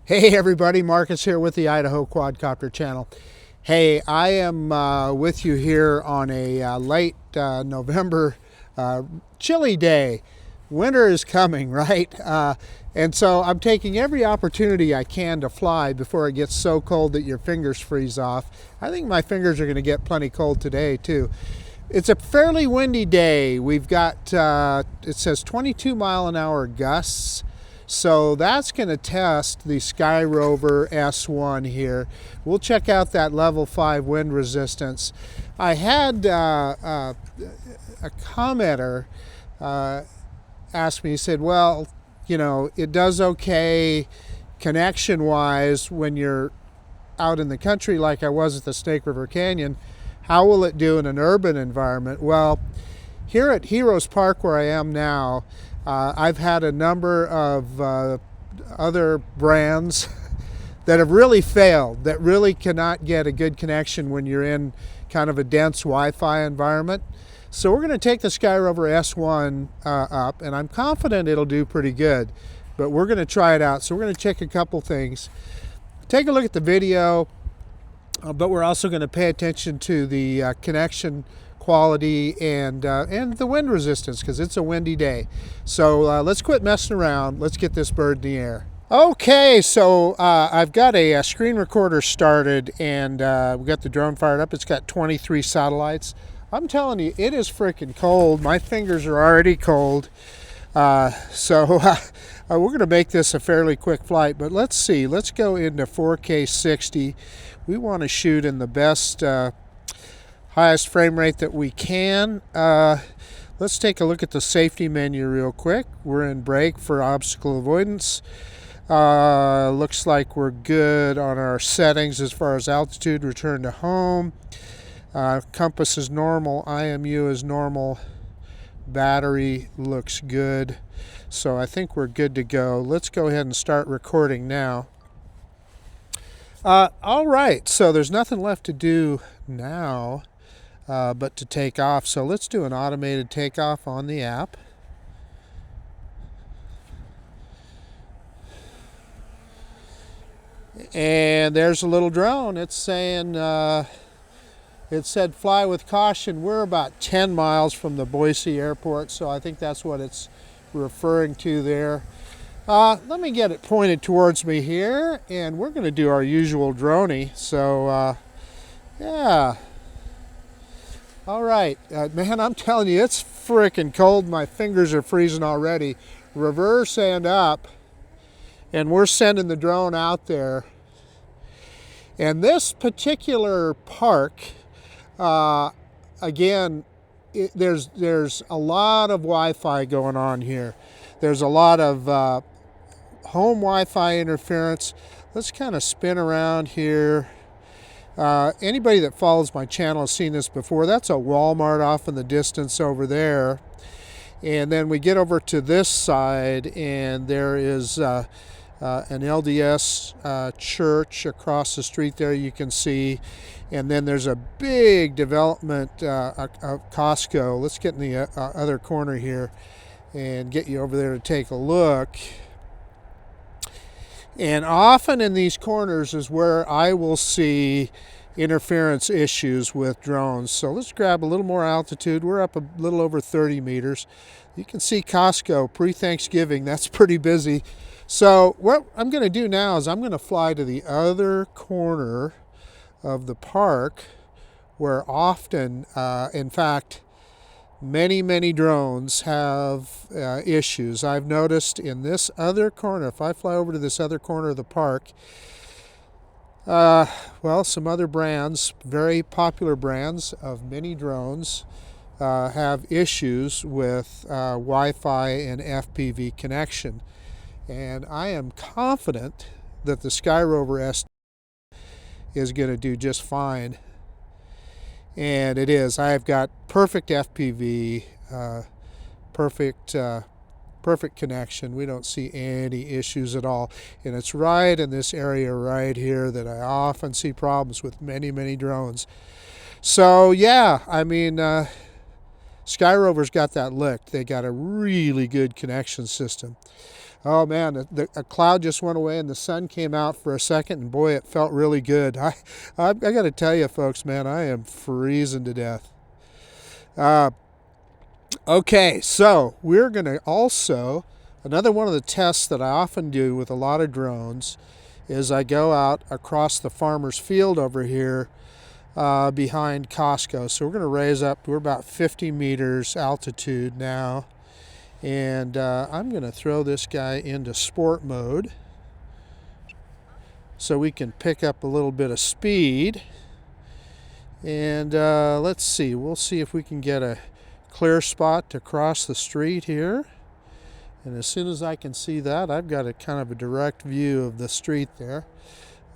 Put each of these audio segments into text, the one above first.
Hey everybody, Marcus here with the Idaho Quadcopter channel. Hey, I am with you here on a late November chilly day. Winter is coming, right? And so I'm taking every opportunity I can to fly before it gets so cold that your fingers freeze off. I think my fingers are going to get plenty cold today too. It's a fairly windy day. We've got, it says 22-mile-an-hour gusts. So that's going to test the Skyrover S1 here. We'll check out that level 5 wind resistance. I had a commenter ask me, he said, well, you know, it does okay connection-wise when you're out in the country like I was at the Snake River Canyon. How will it do in an urban environment? Well, here at Heroes Park where I am now, I've had a number of other brands that have really failed, that really cannot get a good connection when you're in kind of a dense Wi-Fi environment. So we're going to take the Skyrover S1 up, and I'm confident it'll do pretty good, but we're going to try it out. So we're going to check a couple things. Take a look at the video, but we're also going to pay attention to the connection quality and the wind resistance, because it's a windy day. So let's quit messing around. Let's get this bird in the air. Okay, so I've got a screen recorder started, and we got the drone fired up. It's got 23 satellites. I'm telling you, it is freaking cold. My fingers are already cold. So we're going to make this a fairly quick flight, but let's see. Let's go into 4K 60. We want to shoot in the best highest frame rate that we can. Let's take a look at the safety menu real quick. We're in brake for obstacle avoidance. Looks like we're good on our settings as far as altitude, return to home. Compass is normal, IMU is normal, battery looks good. So I think we're good to go. Let's go ahead and start recording now. All right, so there's nothing left to do now but to take off. So let's do an automated takeoff on the app. And there's a little drone. It's saying, it said fly with caution. We're about 10 miles from the Boise airport, so I think that's what it's referring to there. Let me get it pointed towards me here, and we're going to do our usual droney. So, yeah. All right, man, I'm telling you, it's freaking cold. My fingers are freezing already. Reverse and up, and we're sending the drone out there. And this particular park, again, there's a lot of Wi-Fi going on here. There's a lot of home Wi-Fi interference. Let's kind of spin around here. Anybody that follows my channel has seen this before. That's a Walmart off in the distance over there. And then we get over to this side, and there is an LDS church across the street there, you can see. And then there's a big development of Costco. Let's get in the other corner here and get you over there to take a look. And often in these corners is where I will see interference issues with drones. So let's grab a little more altitude. We're up a little over 30 meters. You can see Costco pre-Thanksgiving. That's pretty busy. So what I'm going to do now is I'm going to fly to the other corner of the park, where often, in fact, many drones have issues. I've noticed in this other corner, if I fly over to this other corner of the park, well, some other brands, very popular brands of mini drones, have issues with Wi-Fi and FPV connection. And I am confident that the Skyrover S is going to do just fine. And it is. I've got perfect FPV, perfect connection. We don't see any issues at all. And it's right in this area right here that I often see problems with many drones. So yeah, I mean, Skyrover's got that licked. They got a really good connection system. Oh man, a cloud just went away and the sun came out for a second, and boy, it felt really good. I got to tell you, folks, man, I am freezing to death. Okay, so we're going to also, another one of the tests that I often do with a lot of drones is I go out across the farmer's field over here behind Costco. So we're going to raise up, we're about 50 meters altitude now. And I'm going to throw this guy into sport mode so we can pick up a little bit of speed. And let's see, we'll see if we can get a clear spot to cross the street here. And as soon as I can see that, I've got a kind of a direct view of the street there.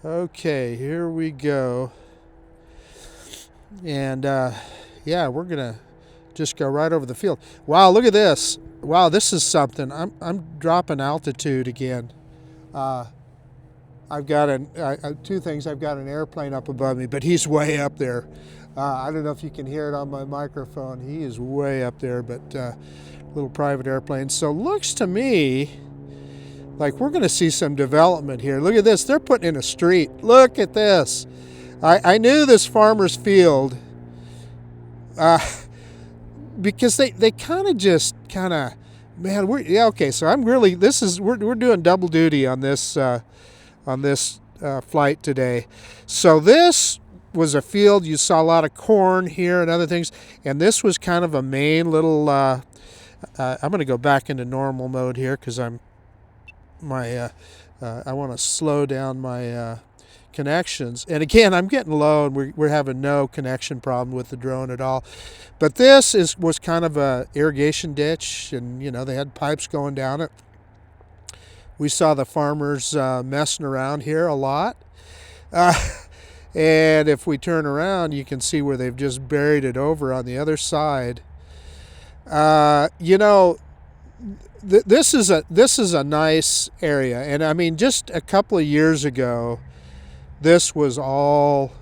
Okay, here we go. And yeah, we're going to just go right over the field. Wow, look at this. Wow, this is something. I'm dropping altitude again. I've got two things. I've got an airplane up above me, but he's way up there. I don't know if you can hear it on my microphone. He is way up there, but little private airplane. So looks to me like we're going to see some development here. Look at this. They're putting in a street. Look at this. I knew this farmer's field because they kind of man, okay, so I'm really, we're doing double duty on this flight today. So this was a field, you saw a lot of corn here and other things, and this was kind of a main little I'm going to go back into normal mode here because I want to slow down my connections. And again, I'm getting low, and we're having no connection problem with the drone at all. But this was kind of a irrigation ditch, and you know, they had pipes going down it. We saw the farmers messing around here a lot. And if we turn around, you can see where they've just buried it over on the other side. You know, this is a nice area, and I mean, just a couple of years ago, this was all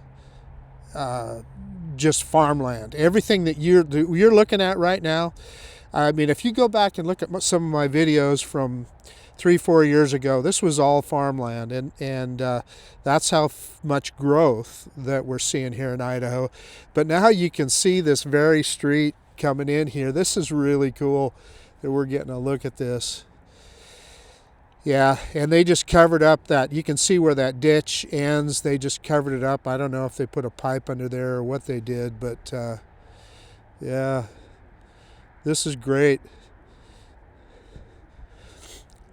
just farmland. Everything that you're looking at right now, I mean, if you go back and look at some of my videos from 3-4 years ago, this was all farmland, and that's how much growth that we're seeing here in Idaho. But now you can see this very street coming in here. This is really cool that we're getting a look at this. Yeah, and they just covered up that, you can see where that ditch ends. They just covered it up. I don't know if they put a pipe under there or what they did, but yeah, this is great.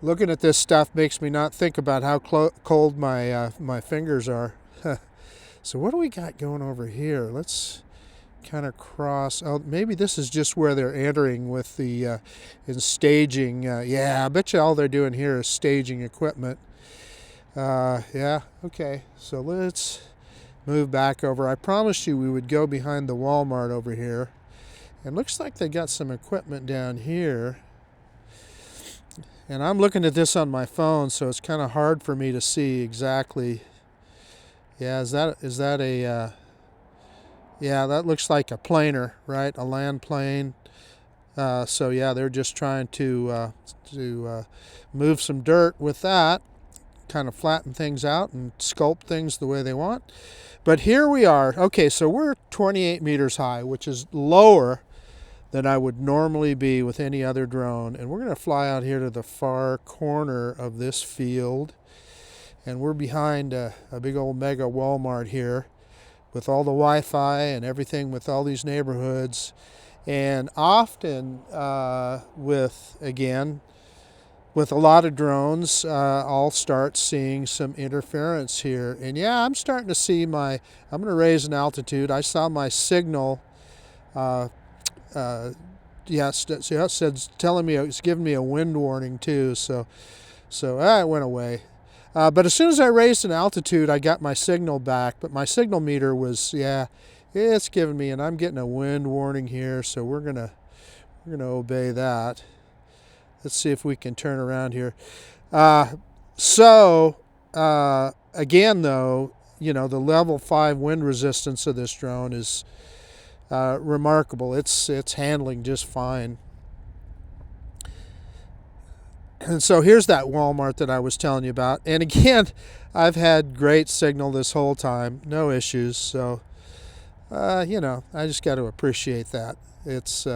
Looking at this stuff makes me not think about how cold my fingers are. So what do we got going over here? Let's kind of cross. Oh, maybe this is just where they're entering with the in staging. Yeah, I bet you all they're doing here is staging equipment. Yeah, okay. So let's move back over. I promised you we would go behind the Walmart over here. And looks like they got some equipment down here. And I'm looking at this on my phone, so it's kind of hard for me to see exactly. Yeah, is that a yeah, that looks like a planer, right? A land plane. So yeah, they're just trying to move some dirt with that, kind of flatten things out and sculpt things the way they want. But here we are. Okay, so we're 28 meters high, which is lower than I would normally be with any other drone. And we're going to fly out here to the far corner of this field. And we're behind a big old mega Walmart here with all the Wi-Fi and everything, with all these neighborhoods. And often with a lot of drones, I'll start seeing some interference here. And yeah, I'm starting to see I'm going to raise an altitude. I saw my signal, yes, it said, telling me, it's giving me a wind warning too. So it went away. But as soon as I raised an altitude, I got my signal back. But my signal meter was, yeah, it's giving me, and I'm getting a wind warning here. So we're gonna obey that. Let's see if we can turn around here. Again, though, you know, the level 5 wind resistance of this drone is remarkable. It's handling just fine. And so here's that Walmart that I was telling you about. And again, I've had great signal this whole time, no issues. So, you know, I just got to appreciate that. It's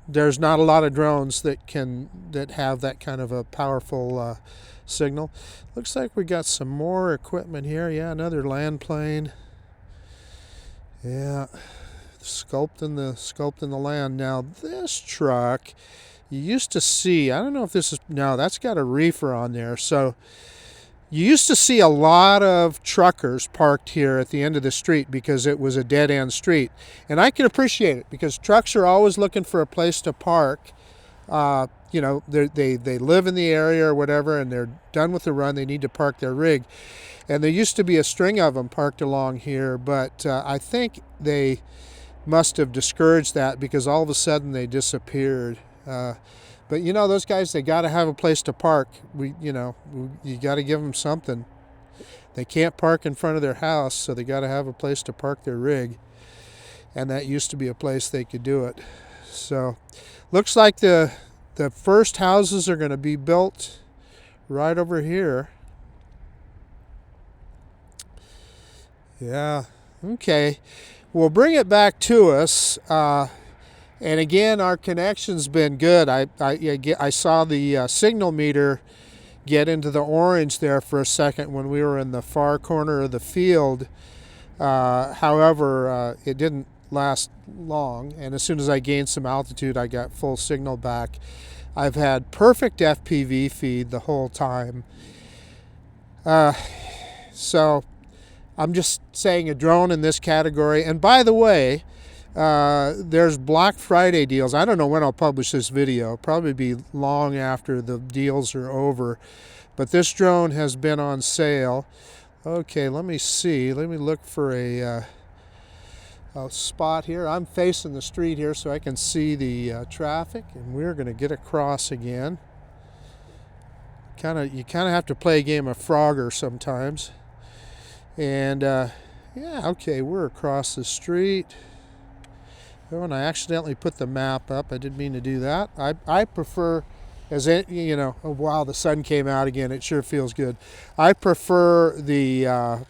there's not a lot of drones that have that kind of a powerful signal. Looks like we got some more equipment here. Yeah, another land plane. Yeah. Sculpting the land. Now this truck, you used to see, I don't know if this is, no, that's got a reefer on there. So you used to see a lot of truckers parked here at the end of the street because it was a dead end street. And I can appreciate it because trucks are always looking for a place to park. You know, they live in the area or whatever, and they're done with the run. They need to park their rig. And there used to be a string of them parked along here, but I think they must have discouraged that because all of a sudden they disappeared. But you know, those guys, they got to have a place to park. You got to give them something. They can't park in front of their house, so they got to have a place to park their rig. And that used to be a place they could do it. So looks like the first houses are going to be built right over here. Yeah, okay. We'll bring it back to us. And again, our connection's been good. I saw the signal meter get into the orange there for a second when we were in the far corner of the field. However, it didn't last long. And as soon as I gained some altitude, I got full signal back. I've had perfect FPV feed the whole time. So I'm just saying a drone in this category. And by the way, there's Black Friday deals. I don't know when I'll publish this video. It'll probably be long after the deals are over. But this drone has been on sale. Okay, let me see. Let me look for a spot here. I'm facing the street here so I can see the traffic. And we're going to get across again. You kind of have to play a game of Frogger sometimes. And yeah, okay, we're across the street. Oh, and I accidentally put the map up. I didn't mean to do that. I prefer, you know, oh, wow, the sun came out again. It sure feels good. I prefer the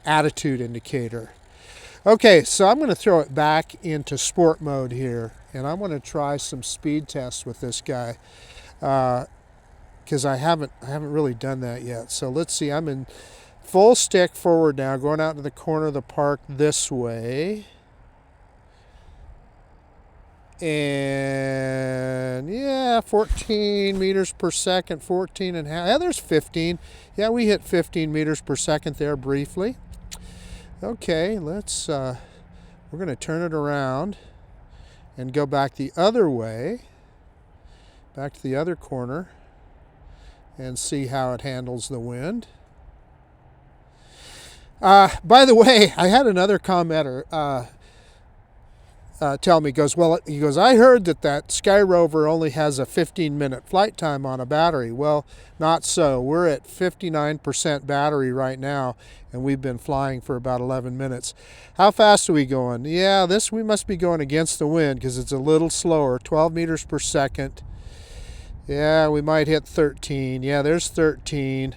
attitude indicator. Okay, so I'm going to throw it back into sport mode here, and I'm going to try some speed tests with this guy because I haven't really done that yet. So let's see. I'm in full stick forward now, going out to the corner of the park this way. And yeah, 14 meters per second, 14 and a half. Yeah, there's 15. Yeah, we hit 15 meters per second there briefly. Okay, let's, we're going to turn it around and go back the other way, back to the other corner, and see how it handles the wind. By the way, I had another commenter tell me, he goes, I heard that Skyrover only has a 15-minute flight time on a battery. Well, not so. We're at 59% battery right now, and we've been flying for about 11 minutes. How fast are we going? Yeah, we must be going against the wind because it's a little slower, 12 meters per second. Yeah, we might hit 13. Yeah, there's 13.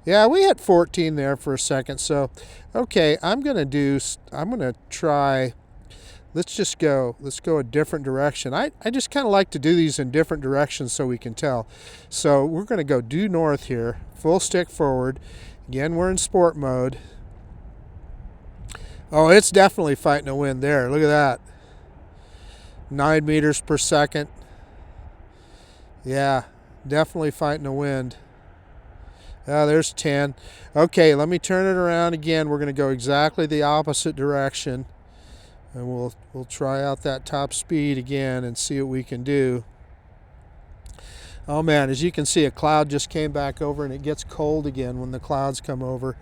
Yeah, we hit 14 there for a second. So, okay, I'm going to try, let's go a different direction. I just kind of like to do these in different directions so we can tell. So we're going to go due north here, full stick forward. Again, we're in sport mode. Oh, it's definitely fighting a wind there. Look at that. 9 meters per second. Yeah, definitely fighting a wind. There's 10. Okay, let me turn it around again. We're going to go exactly the opposite direction. And we'll try out that top speed again and see what we can do. Oh man, as you can see, a cloud just came back over, and it gets cold again when the clouds come over.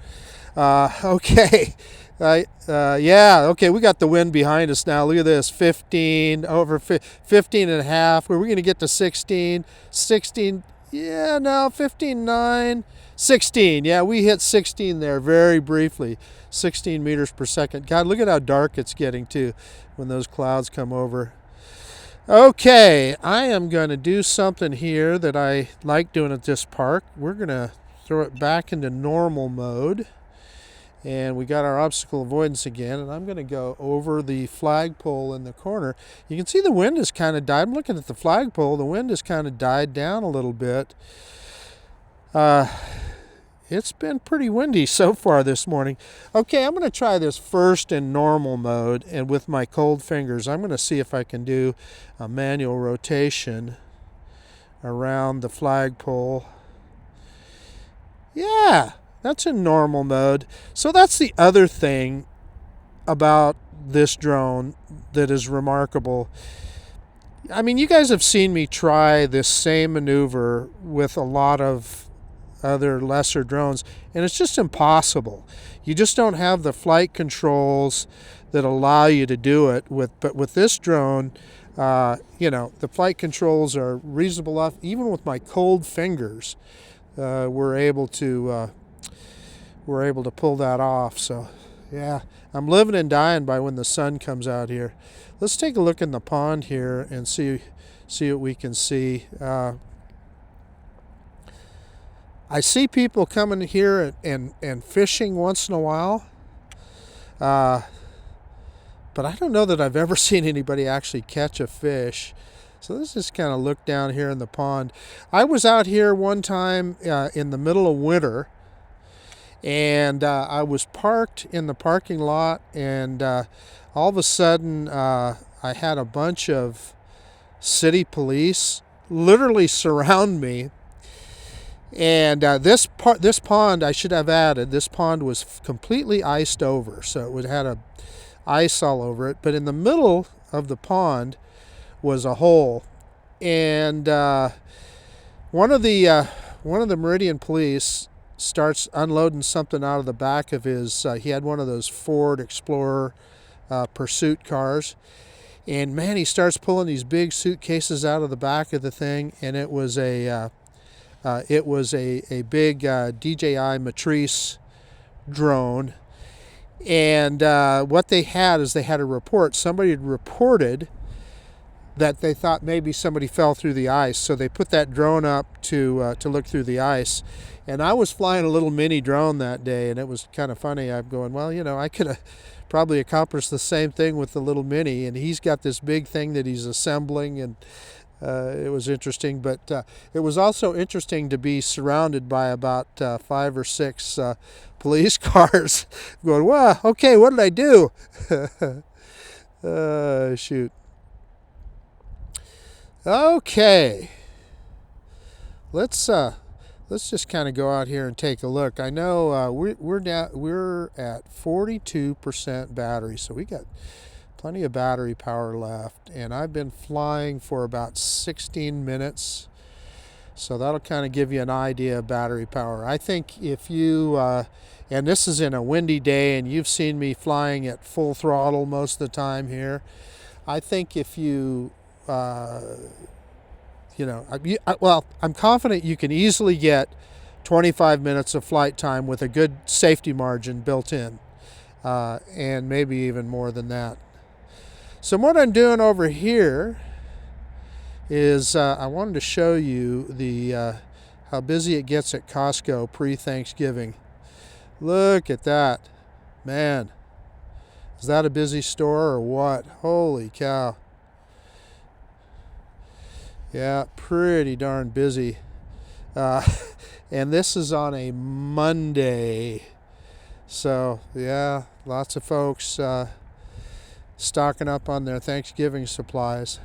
Okay. Yeah, okay, we got the wind behind us now. Look at this, 15, over 15 and a half. Were we going to get to 16? 16, yeah, no, 15, 9, 16. Yeah, we hit 16 there very briefly. 16 meters per second. God, look at how dark it's getting too when those clouds come over. Okay, I am going to do something here that I like doing at this park. We're going to throw it back into normal mode. And we got our obstacle avoidance again, and I'm going to go over the flagpole in the corner. You can see the wind has kind of died. I'm looking at the flagpole. The wind has kind of died down a little bit. It's been pretty windy so far this morning. Okay, I'm going to try this first in normal mode, and with my cold fingers, I'm going to see if I can do a manual rotation around the flagpole. Yeah, that's in normal mode. So that's the other thing about this drone that is remarkable. I mean, you guys have seen me try this same maneuver with a lot of other lesser drones, and it's just impossible. You just don't have the flight controls that allow you to do it. But with this drone, the flight controls are reasonable enough. Even with my cold fingers, we're able to pull that off. So yeah, I'm living and dying by when the sun comes out here. Let's take a look in the pond here and see what we can see. I see people coming here and fishing once in a while, but I don't know that I've ever seen anybody actually catch a fish. So let's just kind of look down here in the pond. I was out here one time in the middle of winter, and I was parked in the parking lot, and all of a sudden I had a bunch of city police literally surround me. And this pond, I should have added, this pond was completely iced over, so it had a ice all over it. But in the middle of the pond was a hole, and one of the Meridian police starts unloading something out of the back of his. He had one of those Ford Explorer pursuit cars, and man, he starts pulling these big suitcases out of the back of the thing, and it was a big DJI Matrice drone. And what they had is they had a report. Somebody had reported that they thought maybe somebody fell through the ice. So they put that drone up to look through the ice. And I was flying a little mini drone that day, and it was kind of funny. I'm going, well, I could have probably accomplished the same thing with the little mini. And he's got this big thing that he's assembling, and it was interesting, but it was also interesting to be surrounded by about 5 or 6 police cars going, wow, okay, what did I do? Shoot. Okay. Let's just kind of go out here and take a look. I know we're at 42% battery, so we got plenty of battery power left, and I've been flying for about 16 minutes, so that'll kind of give you an idea of battery power. I think if you and this is in a windy day, and you've seen me flying at full throttle most of the time here, I think if you I'm confident you can easily get 25 minutes of flight time with a good safety margin built in, and maybe even more than that. So what I'm doing over here is I wanted to show you the how busy it gets at Costco pre-Thanksgiving. Look at that. Man, is that a busy store or what? Holy cow. Yeah, pretty darn busy. And this is on a Monday. So, yeah, lots of folks stocking up on their Thanksgiving supplies.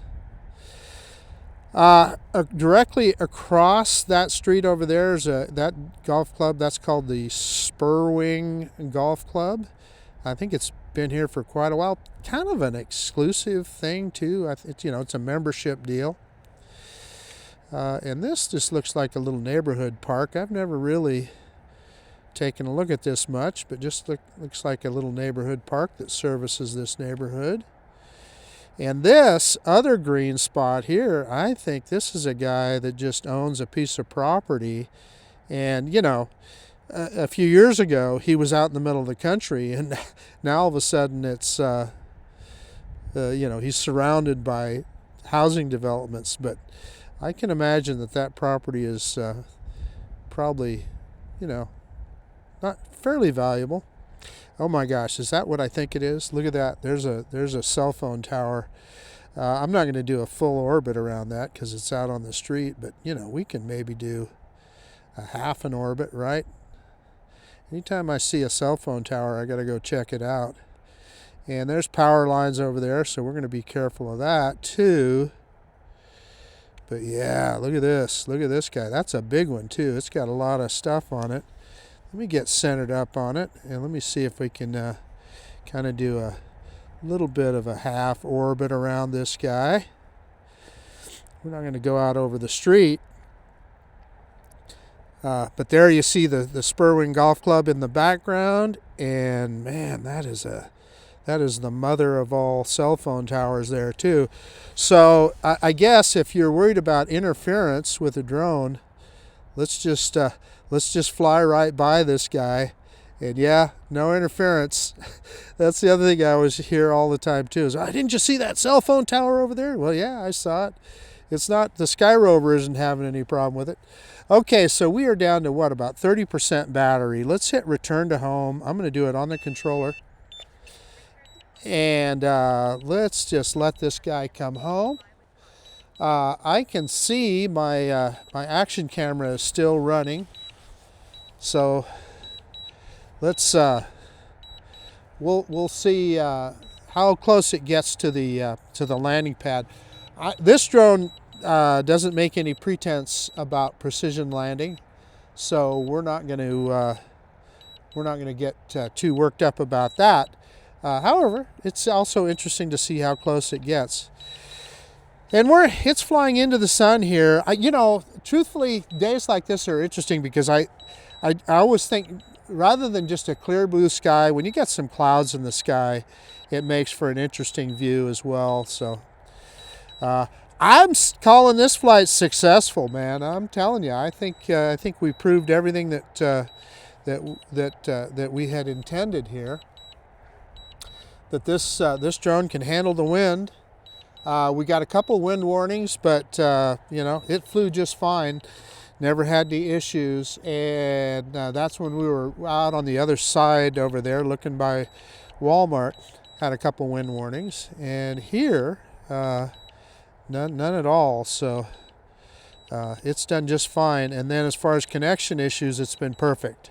Directly across that street over there is that golf club. That's called the Spurwing Golf Club. I think it's been here for quite a while. Kind of an exclusive thing too. It's a membership deal. And this just looks like a little neighborhood park. I've never really taken a look at this much, but just looks like a little neighborhood park that services this neighborhood. And this other green spot here, I think this is a guy that just owns a piece of property. And, a few years ago, he was out in the middle of the country, and now all of a sudden it's, he's surrounded by housing developments, but I can imagine that that property is probably, you know, not fairly valuable. Oh my gosh, is that what I think it is? Look at that. There's a cell phone tower. I'm not going to do a full orbit around that because it's out on the street, but you know, we can maybe do a half an orbit, right? Anytime I see a cell phone tower, I got to go check it out. And there's power lines over there, so we're going to be careful of that too. But yeah, look at this. Look at this guy. That's a big one too. It's got a lot of stuff on it. Let me get centered up on it, and let me see if we can kind of do a little bit of a half orbit around this guy. We're not going to go out over the street. But there you see the Spurwing Golf Club in the background, and man, that is the mother of all cell phone towers there too. So I guess if you're worried about interference with a drone, let's just fly right by this guy, and yeah, no interference. That's the other thing I always hear all the time too, is, didn't you see that cell phone tower over there? Well, yeah, I saw it. It's not, the Skyrover isn't having any problem with it. Okay, so we are down to what, about 30% battery. Let's hit return to home. I'm going to do it on the controller. And let's just let this guy come home. I can see my my action camera is still running. So let's we'll see how close it gets to the landing pad. This drone doesn't make any pretense about precision landing, so we're not going to get too worked up about that. However, it's also interesting to see how close it gets. And it's flying into the sun here. You know, truthfully, days like this are interesting because I always think, rather than just a clear blue sky, when you get some clouds in the sky, it makes for an interesting view as well. So I'm calling this flight successful, man. I'm telling you, I think we proved everything that we had intended here. That this drone can handle the wind. We got a couple wind warnings, but you know, it flew just fine. Never had any issues, and that's when we were out on the other side over there looking by Walmart. Had a couple wind warnings, and here none at all. So it's done just fine. And then as far as connection issues, it's been perfect.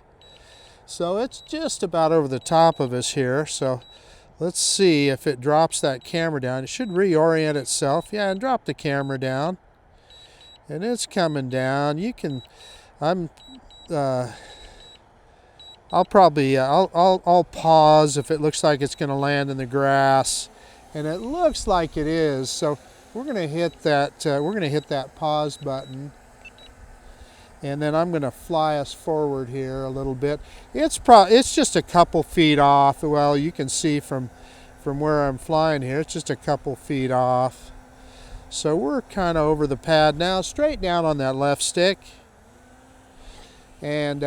So it's just about over the top of us here. So let's see if it drops that camera down. It should reorient itself. Yeah, and drop the camera down. And it's coming down. You can, I'll pause if it looks like it's going to land in the grass, and it looks like it is. So we're going to hit that pause button, and then I'm going to fly us forward here a little bit. It's just a couple feet off. Well, you can see from where I'm flying here, it's just a couple feet off. So we're kind of over the pad now, straight down on that left stick. And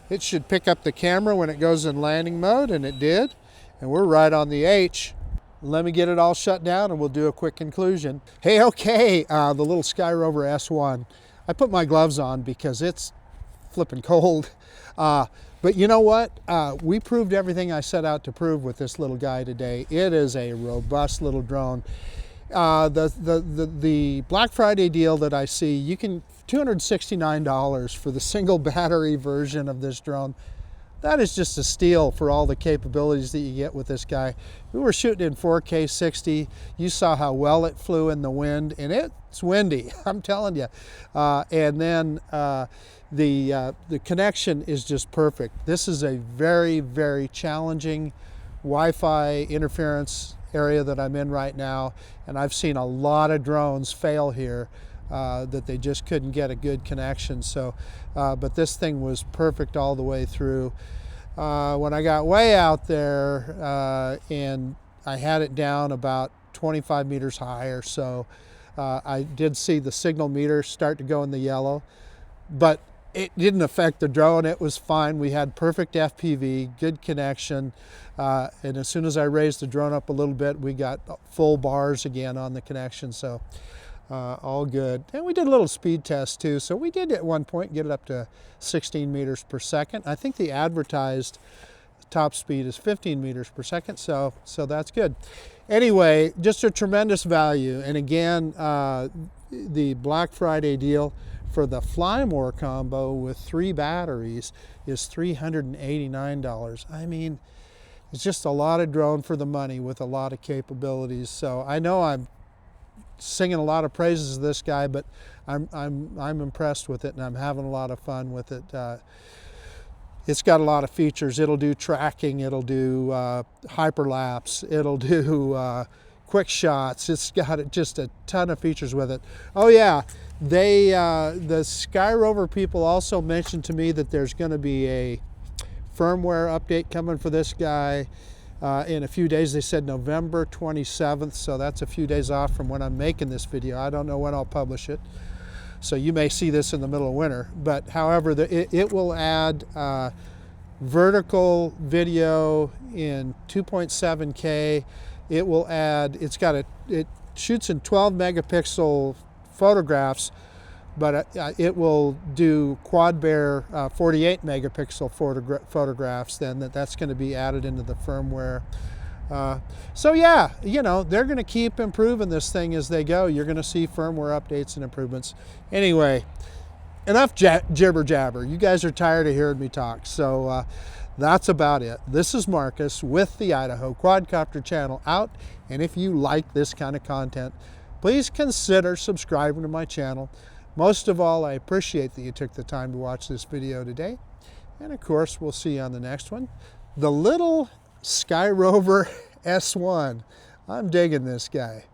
it should pick up the camera when it goes in landing mode, and it did. And we're right on the H. Let me get it all shut down and we'll do a quick conclusion. Hey, okay, the little Skyrover S1. I put my gloves on because it's flipping cold. But you know what? We proved everything I set out to prove with this little guy today. It is a robust little drone. The Black Friday deal that I see, you can $269 for the single battery version of this drone. That is just a steal for all the capabilities that you get with this guy. We were shooting in 4K 60. You saw how well it flew in the wind, and it's windy, I'm telling you. And then the connection is just perfect. This is a very, very challenging Wi-Fi interference area that I'm in right now, and I've seen a lot of drones fail here that they just couldn't get a good connection. So but this thing was perfect all the way through. When I got way out there and I had it down about 25 meters high or so, I did see the signal meter start to go in the yellow, but it didn't affect the drone. It was fine. We had perfect FPV, good connection. And as soon as I raised the drone up a little bit, we got full bars again on the connection. So all good. And we did a little speed test too. So we did at one point get it up to 16 meters per second. I think the advertised top speed is 15 meters per second. So that's good. Anyway, just a tremendous value. And again, the Black Friday deal for the Fly More combo with 3 batteries is $389. I mean, it's just a lot of drone for the money with a lot of capabilities. So I know I'm singing a lot of praises of this guy, but I'm impressed with it, and I'm having a lot of fun with it. It's got a lot of features. It'll do tracking, it'll do hyperlapse, it'll do quick shots. It's got just a ton of features with it. Oh yeah, the Skyrover people also mentioned to me that there's going to be a firmware update coming for this guy in a few days. They said November 27th, so that's a few days off from when I'm making this video. I don't know when I'll publish it, so you may see this in the middle of winter. But however, it will add vertical video in 2.7K. It will add, it shoots in 12 megapixel photographs, but it will do quad bear 48 megapixel photographs. Then that's going to be added into the firmware. So yeah, you know, they're going to keep improving this thing as they go. You're going to see firmware updates and improvements. Anyway, enough jibber jabber. You guys are tired of hearing me talk. So that's about it. This is Marcus with the Idaho Quadcopter channel out. And if you like this kind of content, please consider subscribing to my channel. Most of all, I appreciate that you took the time to watch this video today. And of course, we'll see you on the next one. The little Skyrover S1. I'm digging this guy.